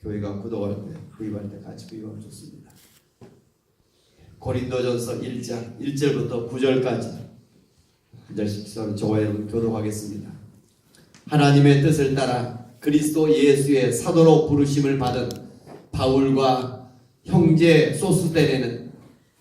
교회가 구독할 때, 구입할 때 같이 구입하면 좋습니다. 고린도전서 1장 1절부터 9절까지 한 절씩 저와 여러분 교독하겠습니다. 하나님의 뜻을 따라 그리스도 예수의 사도로 부르심을 받은 바울과 형제 소스데네는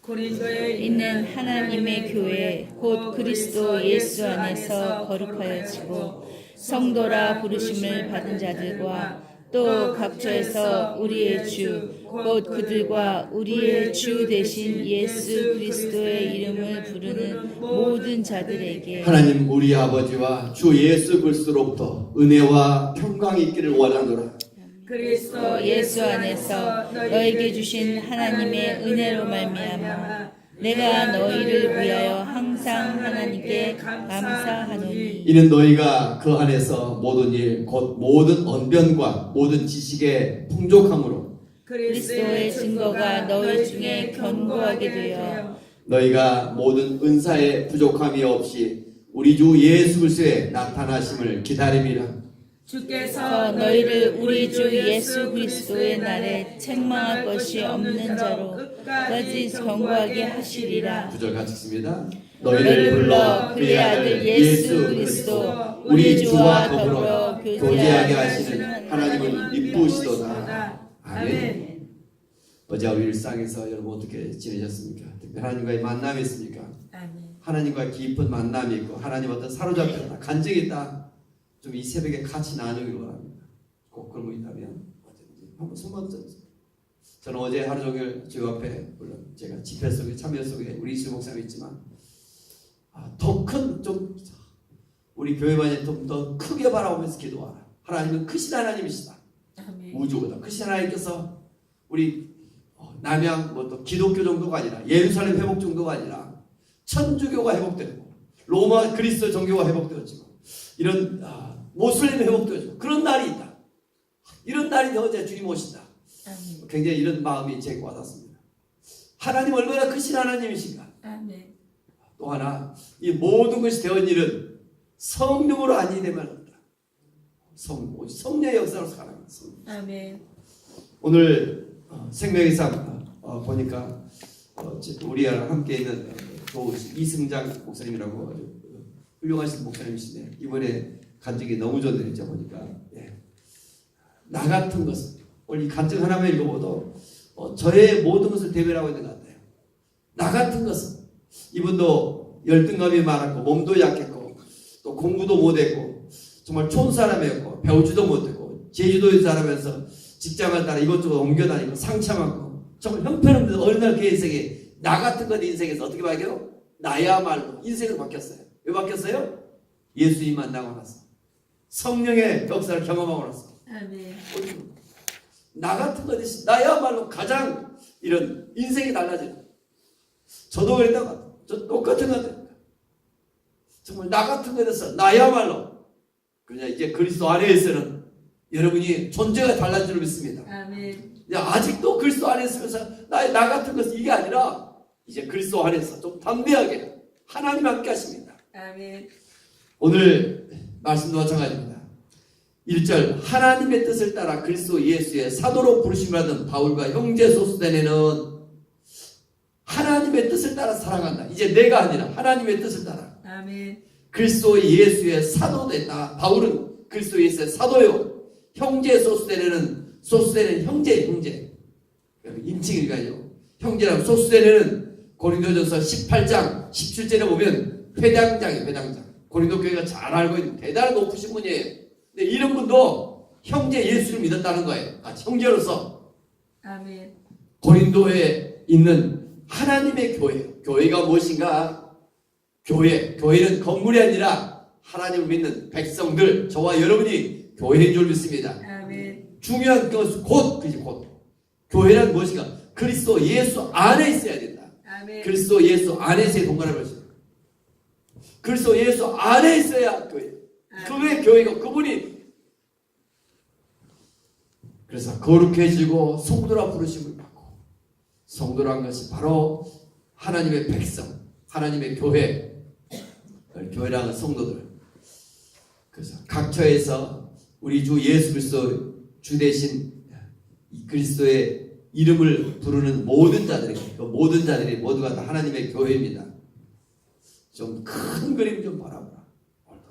고린도에 있는 하나님의 교회 곧 그리스도 예수 안에서 거룩하여지고 성도라 부르심을 받은 자들과 또 각처에서 우리의 주 곧 그들과 우리의 주 되신 예수 그리스도의 이름을 부르는 모든 자들에게 하나님 우리 아버지와 주 예수 그리스도로부터 은혜와 평강이 있기를 원하노라. 그리스도 예수 안에서 너에게 주신 하나님의 은혜로 말미암아 내가 너희를 위하여 항상 하나님께 감사하노니 이는 너희가 그 안에서 모든 일 곧 모든 언변과 모든 지식에 풍족함으로 그리스도의 증거가 너희 중에 견고하게 되어 너희가 모든 은사에 부족함이 없이 우리 주 예수 그리스도의 나타나심을 기다림이라. 주께서 너희를 우리 주 예수 그리스도의 날에 책망할 것이 없는 자로 끝까지 견고하게 하시리라. 9절 같이 읽습니다. 너희를 불러 그의 아들 예수 그리스도 우리 주와 더불어 교제하게 하시는 하나님을 이쁘시도다. 아멘. 어제와 일상에서 여러분 어떻게 지내셨습니까? 특별히 하나님과의 만남이 있습니까? 아멘. 하나님과 깊은 만남이 있고 하나님 어떤 사로잡혔다, 간증이 있다. 좀 이 새벽에 같이 나누기를 원합니다. 꼭 그런 거 있다면 한번 손만 들어주세요. 저는 어제 하루 종일 저 앞에 물론 제가 집회 속에 참여 속에 우리 이수 목사가 있지만 더 큰 좀 우리 교회만이 좀 더 크게 바라보면서 기도하라. 하나님은 크신 하나님이시다. 아멘. 우주보다 크신 하나님께서 우리 남양 뭐 또 기독교 정도가 아니라 예루살렘 회복 정도가 아니라 천주교가 회복되고 로마 그리스도 정교가 회복되어지고 이런 모슬림 회복되어지고 그런 날이 있다. 이런 날이 어제 주님 오신다. 아멘. 굉장히 이런 마음이 제게 와닿습니다. 하나님 얼마나 크신 하나님이신가. 아멘. 또 하나 이 모든 것이 되었는 일은 성령으로 아니 되면 합니다. 성령의 역사로 살아갑니다. 아멘. 오늘 생명의 삶 보니까 우리와 함께 있는 이승장 목사님이라고 아주 훌륭하신 목사님이신데 이번에 간증이 너무 좋네요. 보니까 나 같은 것은 오늘 이 간증 하나만 읽어봐도 저의 모든 것을 대변하고 있는 것 같아요. 나 같은 것은 이분도 열등감이 많았고 몸도 약했고 또 공부도 못했고 정말 촌사람이었고 배우지도 못했고 제주도에 살면서 직장을 따라 이것저것 옮겨다니고 상처 많고 정말 형편없는 어느 날 그 인생에 나 같은 건 인생에서 어떻게 바뀌어요? 나야말로 인생을 바뀌었어요. 왜 바뀌었어요? 예수님 만나고 나서 성령의 역사를 경험하고 나서 아멘. 나 같은 것이 나야말로 가장 이런 인생이 달라지는. 저도 그랬다가 저 똑같은 것 같아요. 정말 나 같은 것에서 나야말로 그냥 이제 그리스도 안에서는 여러분이 존재가 달라질 줄 믿습니다. 아멘. 아직도 그리스도 안에 있으면서 나 같은 것은 이게 아니라 이제 그리스도 안에서 좀 담대하게 하나님 함께 하십니다. 아멘. 오늘 말씀도 마찬가지입니다. 1절 하나님의 뜻을 따라 그리스도 예수의 사도로 부르심을 받은 바울과 형제 소스데네는 하나님의 뜻을 따라 살아간다. 이제 내가 아니라 하나님의 뜻을 따라 아멘. 그리스도 예수의 사도 됐다. 바울은 그리스도 예수의 사도요. 형제 소스데네는 형제 인칭일까요? 형제라고 소스데네는 고린도전서 18장 17절에 보면 회당장이에요. 회당장. 고린도 교회가 잘 알고 있는 대단한 높으신 분이에요. 근데 이런 분도 형제 예수를 믿었다는 거예요. 같이 형제로서. 아멘. 고린도에 있는 하나님의 교회. 교회가 무엇인가? 교회는 건물이 아니라 하나님을 믿는 백성들, 저와 여러분이 교회인 줄 믿습니다. 아멘. 중요한 것은 곧. 교회란 무엇인가? 그리스도 예수 안에 있어야 된다. 아멘. 그리스도 예수 안에서의 동반을 하시다. 그리스도 예수 안에 있어야 교회. 그의 교회가 그분이 그래서 거룩해지고 성도라 부르심을 받고 성도란 것이 바로 하나님의 백성, 하나님의 교회. 교회라는 성도들. 그래서 각처에서 우리 주 예수 그리스도 주 대신 이 그리스도의 이름을 부르는 모든 자들이, 그 모든 자들이 모두가 다 하나님의 교회입니다. 좀 큰 그림 좀 바라보라.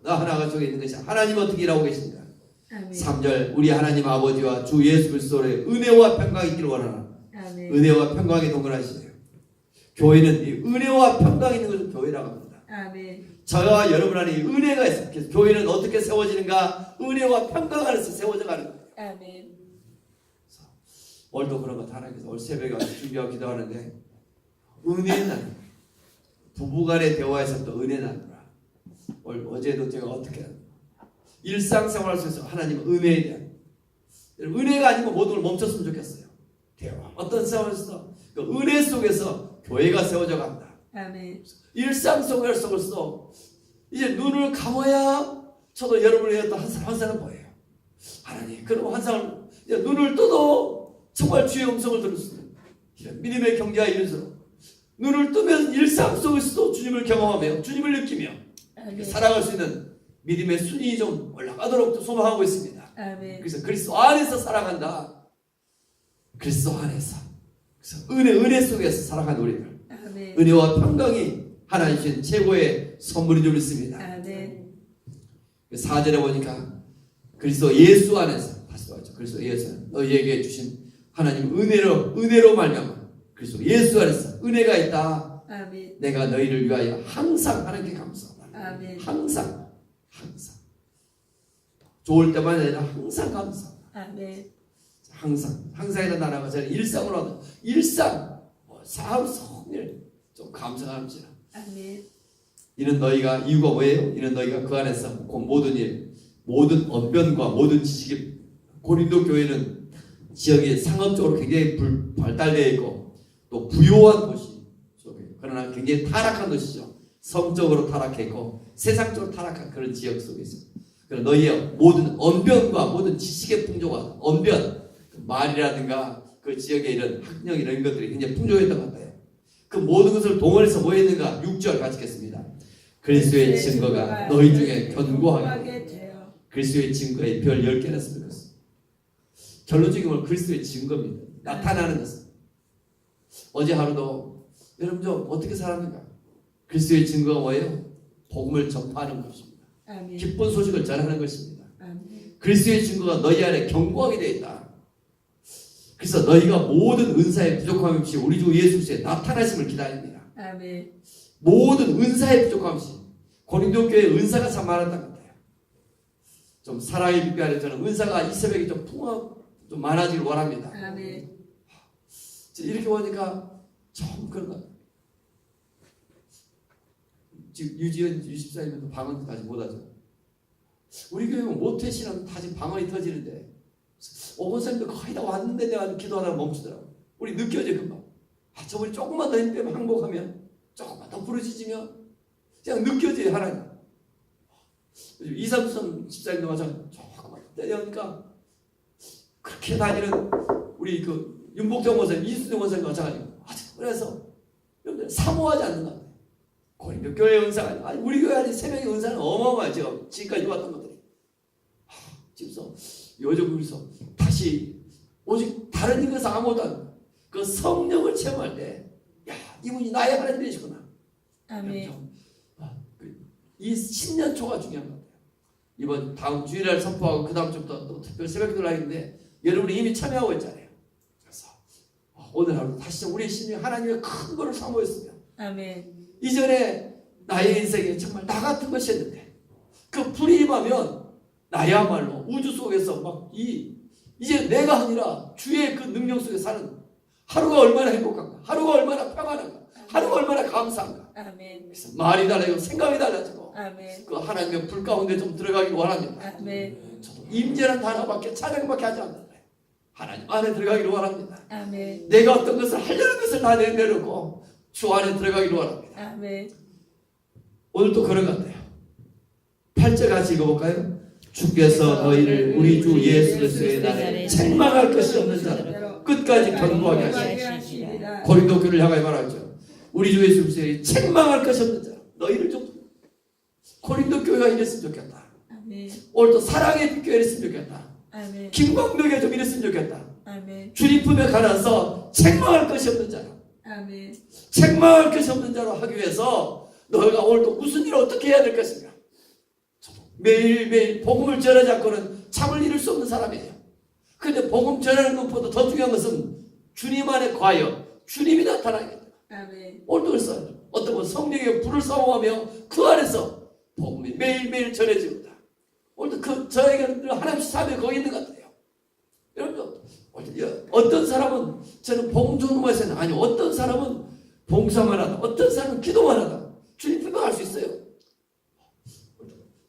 나 하나가 속에 있는 것이 하나님 어떻게 일하고 계신가. 아멘. 3절 우리 하나님 아버지와 주 예수 그리스도의 은혜와 평강이 있기를 원하나. 아멘. 은혜와 평강이 동일하시네요. 교회는 이 은혜와 평강이 있는 것을 교회라고 합니다. 아멘. 저와 여러분 안에 이 은혜가 있어요. 그래서 교회는 어떻게 세워지는가? 은혜와 평강 안에서 세워져 가는 거예요. 아멘. 오늘도 그런 거 하나님께서 오늘 새벽에 와서 준비하고 기도하는데 은혜의 날, 부부간의 대화에서 또 은혜 나누라. 오늘 어제도 제가 어떻게 일상생활 속에서 하나님 은혜에 대한 은혜가 아니고 모든 걸 멈췄으면 좋겠어요. 대화 어떤 상황에서 그 은혜 속에서 교회가 세워져 간다. 아멘. 일상생활 속에서 이제 눈을 감아야 저도 여러분의 어떤 환상을 보여요. 하나님 그런 환상을 이제 눈을 떠도 정말 주의 음성을 들을 수 있는 이런 믿음의 경제와 이른수로 눈을 뜨면 일상 속에서도 주님을 경험하며 주님을 느끼며 아멘. 살아갈 수 있는 믿음의 순위 좀 올라가도록 소망하고 있습니다. 아멘. 그래서 그리스도 안에서 살아간다. 그리스도 안에서. 그래서 은혜 속에서 살아가는 우리들. 아멘. 은혜와 평강이 하나님 주신 최고의 선물인 줄 믿습니다. 아멘. 4절에 보니까 그리스도 예수 안에서 다시 또 그리스도 예수 너희에게 주신 하나님 은혜로 말미암아 그리스도 예수 안에서 은혜가 있다. 아멘. 내가 너희를 위하여 항상 하나님께 감사하다. 아멘. 항상 좋을 때만 아니라 항상 감사하다. 아멘. 항상이라는 단어가 저는 일상으로 하는 일상 사흘 성일 좀 감사합니다. 아멘. 이는 너희가 이유가 뭐예요? 이는 너희가 그 안에서 그 모든 일, 모든 언변과 모든 지식이 고린도 교회는 지역이 상업적으로 굉장히 발달되어 있고 또 부요한 도시 속에 그러나 굉장히 타락한 도시죠. 성적으로 타락했고 세상적으로 타락한 그런 지역 속에 있습니다. 그러나 너희의 모든 언변과 모든 지식의 풍조가 언변, 말이라든가 그 지역의 이런 학력 이런 것들이 굉장히 풍조했던 것 같아요. 그 모든 것을 동원해서 뭐 했는가? 6절 같이 읽겠습니다. 그리스도의 증거가 너희 중에 견고하게 되어 그리스도의 증거에 별 10개나 쓰는 것은 결론적인 건 그리스도의 증거입니다. 나타나는 것은 어제 하루도 여러분 좀 어떻게 살았는가? 그리스도의 증거가 뭐예요? 복음을 전파하는 것입니다. 아멘. 기쁜 소식을 전하는 것입니다. 아멘. 그리스도의 증거가 너희 안에 견고하게 되어 있다. 그래서 너희가 모든 은사에 부족함 없이 우리 주 예수 그리스도의 나타나심을 기다립니다. 아멘. 모든 은사에 부족함 없이 고린도 교회에 은사가 참 많았던 것 같아요. 좀 사랑의 빛 안에 저는 은사가 이 새벽에 좀 많아지길 원합니다. 아멘. 이렇게 보니까 좀 그런 것 같아요. 지금 유지연 유십사님도 방언도 아직 못하죠. 우리 교회는 모태신앙 다시 방언이 터지는데 오건사님도 거의 다 왔는데 내가 기도하다가 멈추더라고. 우리 느껴져 금방. 저분이 조금만 더 힘 빼면 항복하면 조금만 더 부르짖으면 그냥 느껴져요 하나님. 이삼선 집사님도 마찬가지. 조금만 때려니까 그렇게 다니는 우리 그 윤복정 원사님, 이순영 원사님 마찬가지고. 그래서 여러분들 사모하지 않는 것 같아요. 고린도 교회 은사가 아니 우리 교회 안에 세 명의 은사는 어마어마해요. 제가 지금까지 왔던 것들이. 지금서 요즘 그래서 다시 오직 다른 이것은 아무것도 안 돼. 그 성령을 체험할 때, 야 이분이 나의 하나님이시구나. 아멘. 이 10년 초가 중요한 것 같아요. 이번 다음 주일날 선포하고 그 다음 주부터 또 특별 새벽기도를 하겠는데 여러분이 이미 참여하고 있잖아요. 그래서 오늘 하루 다시 우리 심리 하나님의 큰 거를 사모했으면 아멘. 이전에 나의 인생에 정말 나 같은 것이었는데 그 불이 임하면 나야말로 우주 속에서 막 이제 내가 아니라 주의 그 능력 속에 사는 하루가 얼마나 행복한가, 하루가 얼마나 평안한가, 하루가 얼마나 감사한가. 아멘. 그래서 말이 달라지고 생각이 달라지고 아멘. 그 하나님의 불 가운데 좀 들어가길 원합니다. 아멘. 저도 임재라는 단어밖에 찬양밖에 하지 않는 거예요. 하나님 안에 들어가기를 원합니다. 아멘. 내가 어떤 것을 하려는 것을 다 내려놓고 주 안에 들어가기를 원합니다. 아멘. 오늘 또 그런 것 같아요. 8절 같이 읽어볼까요? 주께서 너희를 우리 주 예수 그리스도의 날에 책망할 것이 없는 자로 끝까지 견고하게 하시라. 고린도 교회를 향하여 말하죠. 우리 주 예수 그리스도의 책망할 것이 없는 자. 너희를 좀 고린도 교회가 이랬으면 좋겠다. 아멘. 오늘도 사랑의 빛교회 이랬으면 좋겠다. 아멘. 김광덕에 좀 이랬으면 좋겠다. 아멘. 주님 품에 가라서 책망할 것이 없는 자로, 아멘. 책망할 것이 없는 자로 하기 위해서 너희가 오늘도 무슨 일을 어떻게 해야 될 것인가? 매일매일 복음을 전하지 않고는 참을 이룰 수 없는 사람이에요. 그런데 복음 전하는 것보다 더 중요한 것은 주님 안에 과연 주님이 나타나겠다. 아멘. 오늘도 그래서 어떤 분 성령의 불을 사모하며 그 안에서 복음이 매일매일 전해집니다. 오늘도 저에게는 하나님 사람이 거기 있는 것 같아요. 여러분, 어떤 사람은 저는 복음 전도만 해서는 아니, 어떤 사람은 봉사만 하다, 어떤 사람은 기도만 하다 주님 품에 갈 수 있어요.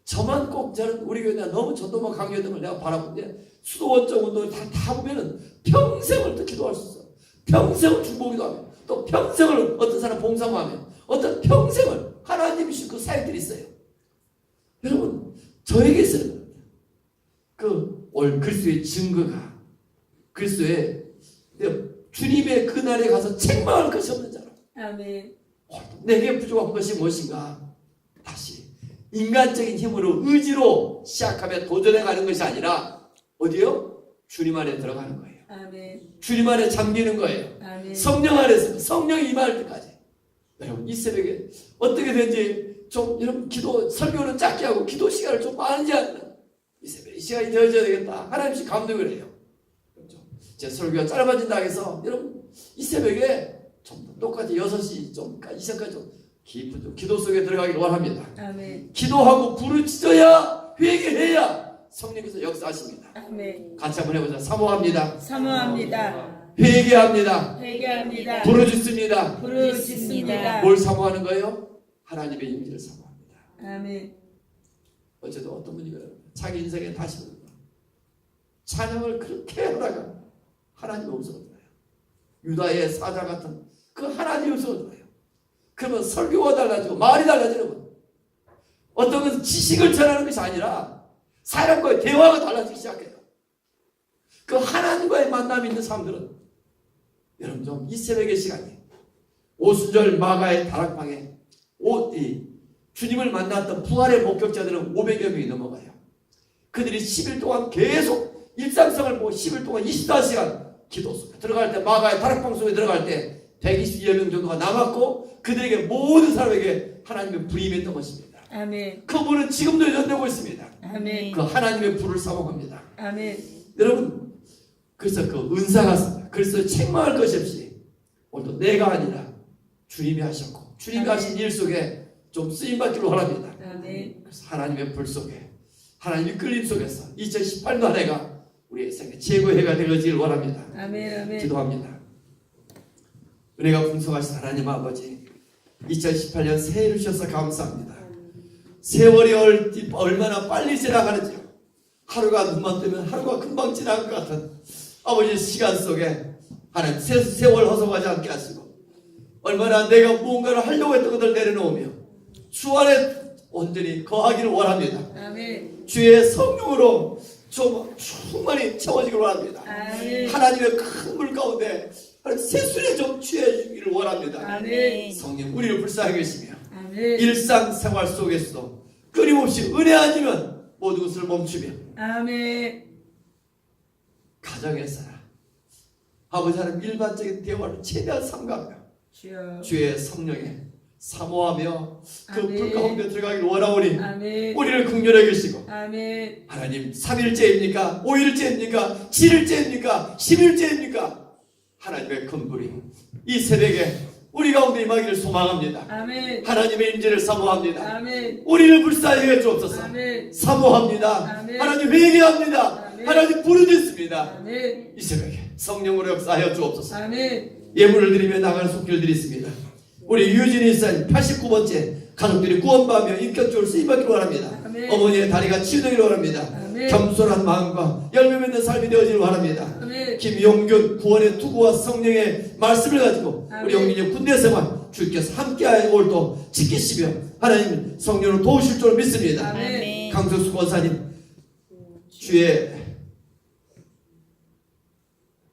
저만 꼭 저는 우리 교회 너무 전도만 강요했던 걸 내가 바라보는데 수도 원정 운동을 다 보면은 평생을 또 기도할 수 있어. 평생을 중보기도 하며 또 평생을 어떤 사람 봉사만 하며 어떤 평생을 하나님이 주신 그 사역들이 있어요. 여러분, 저에게 있어요. 올 그리스도의 증거가 그리스도의 주님의 그날에 가서 책망할 것이 없는 자로. 아멘. 내게 부족한 것이 무엇인가? 다시 인간적인 힘으로 의지로 시작하며 도전해 가는 것이 아니라 어디요? 주님 안에 들어가는 거예요. 아멘. 주님 안에 잠기는 거예요. 아멘. 성령 안에서 성령이 임할 때까지. 여러분, 이 새벽에 어떻게 된지 좀 여러분 설교는 짧게 하고 기도 시간을 좀 많이 하는 이 새벽에 시간이 되어져야 되겠다. 하나님씩 감동을 해요. 그렇죠? 제 설교가 짧아진다 해서 여러분 이 새벽에 좀 똑같이 6시 좀 이 시간까지 좀 깊은 좀 기도 속에 들어가기를 원합니다. 아멘. 기도하고 부르짖어야 회개해야 성령께서 역사하십니다. 아멘. 같이 한번 해보자. 사모합니다. 사모합니다. 회개합니다. 회개합니다. 부르짖습니다. 부르짖습니다. 뭘 사모하는 거예요? 하나님의 임재를 사모합니다. 아멘. 어쨌든 어떤 분이 자기 인생에 다시 보는 거예요. 찬양을 그렇게 하다가 하나님의 음성을 들어요. 유다의 사자 같은 그 하나님의 음성을 들어요. 그러면 설교가 달라지고 말이 달라지는 거예요. 어떤 것은 지식을 전하는 것이 아니라 사람과의 대화가 달라지기 시작해요. 그 하나님과의 만남이 있는 사람들은 여러분 좀 이 새벽의 시간이 오순절 마가의 다락방에 주님을 만났던 부활의 목격자들은 500여 명이 넘어가요. 그들이 10일 동안 계속 일상생활을 보고 10일 동안 24시간 기도 속에 들어갈 때 마가의 다락방 속에 들어갈 때 120여 명 정도가 남았고 그들에게 모든 사람에게 하나님의 불이 임했던 것입니다. 아멘. 그 불은 지금도 연되고 있습니다. 아멘. 그 하나님의 불을 사모합니다. 아멘. 여러분, 그래서 그 은사가 그래서 책망할 것이 없이 오늘도 내가 아니라 주님이 하셨고 주님이 아멘. 하신 일 속에 좀 쓰임받기를 원합니다. 아멘. 그래서 하나님의 불 속에 하나님의 끌림 속에서 2018년 한 해가 우리의 생애 최고의 해가 되어지길 원합니다. 아멘. 아멘. 기도합니다. 은혜가 풍성하신 하나님 아버지, 2018년 새해를 주셔서 감사합니다. 세월이 얼마나 빨리 지나가는지요. 하루가 눈만 뜨면 하루가 금방 지나갈 것 같은 아버지 시간 속에 하나님 세월 허송하지 않게 하시고 얼마나 내가 무언가를 하려고 했던 것을 내려놓으며 주 안에 온전히 거하기를 원합니다. 아멘. 주의 성령으로 좀 충만히 채워지기를 원합니다. 아멘. 하나님의 큰 물 가운데 새순에 좀 취해주기를 원합니다. 아멘. 성령 우리를 불쌍히 계시며 아멘. 일상생활 속에서도 끊임없이 은혜 아니면 모든 것을 멈추며 아멘. 가정에서 아버지 하나님 일반적인 대화를 최대한 삼가며 주여. 주의 성령에 사모하며 그 아멘. 불 가운데 들어가기를 원하오니 아멘. 우리를 긍휼히 계시고 아멘. 하나님 3일째입니까? 5일째입니까? 7일째입니까? 10일째입니까? 하나님의 큰 불이 이 새벽에 우리 가운데 임하기를 소망합니다. 아멘. 하나님의 임재를 사모합니다. 아멘. 우리를 불쌍히 해주옵소서. 아멘. 사모합니다. 아멘. 하나님 회개합니다. 아멘. 하나님 부르짖습니다. 아멘. 이 새벽에 성령으로 역사하여 주옵소서. 아멘. 예물을 드리며 나가는 손길을 드리겠습니다. 우리 유진이 사님 89번째 가족들이 구원받으며 인격적으로 쓰임받기를 원합니다. 아멘. 어머니의 다리가 치유되기를 원합니다. 아멘. 겸손한 마음과 열매 맺는 삶이 되어지기를 원합니다. 아멘. 김용균 구원의 투구와 성령의 말씀을 가지고 아멘. 우리 영민의 군대 생활 주께서 함께하여 오늘도 지키시며 하나님 성령으로 도우실 줄 믿습니다. 아멘. 강석수 권사님 주의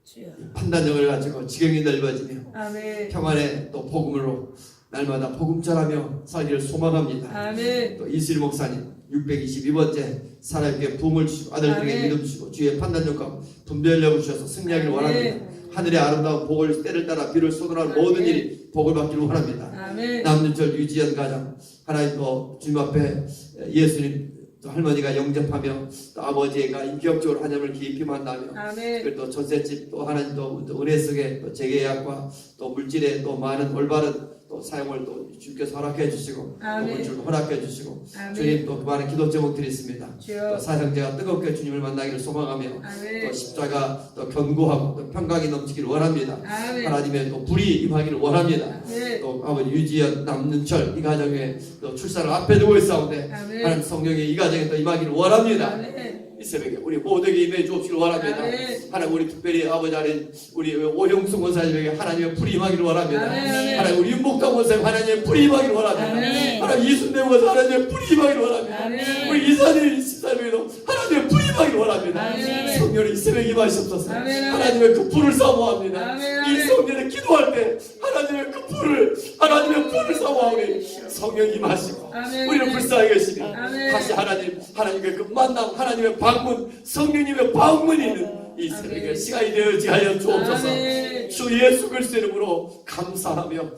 주여. 판단력을 가지고 지경이 넓어지며 아멘. 평안의 또 복음으로 날마다 복음 전하며 살기를 소망합니다. 아멘. 또 이슬 목사님 622번째 사람에게 부흥을 주시고 아들들에게 아멘. 믿음 주시고 주의 판단력과 분별력을 주셔서 승리하기를 원합니다. 하늘의 아름다운 복을 때를 따라 비를 쏟아나는 모든 아멘. 일이 복을 받기를 원합니다. 아멘. 남는절 유지연 가정 하나님 또 주님 앞에 예수님 또 할머니가 영접하며 또 아버지가 인격적으로 하나님을 깊이 만나며 아멘. 그리고 또 전셋집 또 하나님 또 은혜 속에 또 재계약과 또 물질에 또 많은 올바른 또 사용을 또 주께서 허락해 주시고 또 아멘. 물질도 허락해 주시고 아멘. 주님 또 그 많은 기도 제목들이 있습니다. 또 주여. 사형제가 뜨겁게 주님을 만나기를 소망하며 아멘. 또 십자가 또 견고하고 또 평강이 넘치기를 원합니다. 아멘. 하나님의 또 불이 임하기를 원합니다. 아멘. 또 아버지 유지연 남는철 이 가정에 또 출산을 앞에 두고 있사온데 아멘. 하나님 성령이 이 가정에 또 임하기를 원합니다. 아멘. 이 새벽에 우리 모두에게 임해 주옵시길 원합니다. 아멘. 하나님 우리 특별히 아버지 아닌 우리 오형수 원사님에게 하나님의 불이 임하기를 원합니다. 아멘. 하나님 우리 윤복당 원사님 하나님의 불이 임하기를 원합니다. 아멘. 하나님 이순대 원사 하나님의 불이 임하기를 원합니다. 아멘. 우리 이사님 이사님에도 하나님의 불이 임하기를 원합니다. 아멘. 성령이 이 새벽에 임하시옵소서. 아멘. 하나님의 그 불을 사모합니다. 아멘. 이 성령을 기도할 때 하나님의 그 불을 하나님의 불을 사모하오니 성령이 임하시고 아멘. 우리를 불쌍히 계시니 아멘. 다시 하나님의 그 만남 하나님의 방문 성령님의 방문이 있는 이 새벽에 아멘. 시간이 되어지 하여 주옵소서. 아멘. 주 예수 그리스도 이름으로 감사하며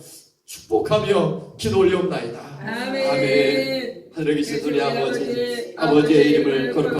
축복하며 기도 올리옵나이다. 아멘. 아멘. 하늘에 계신 우리 아버지, 아버지의 이름을 거룩하게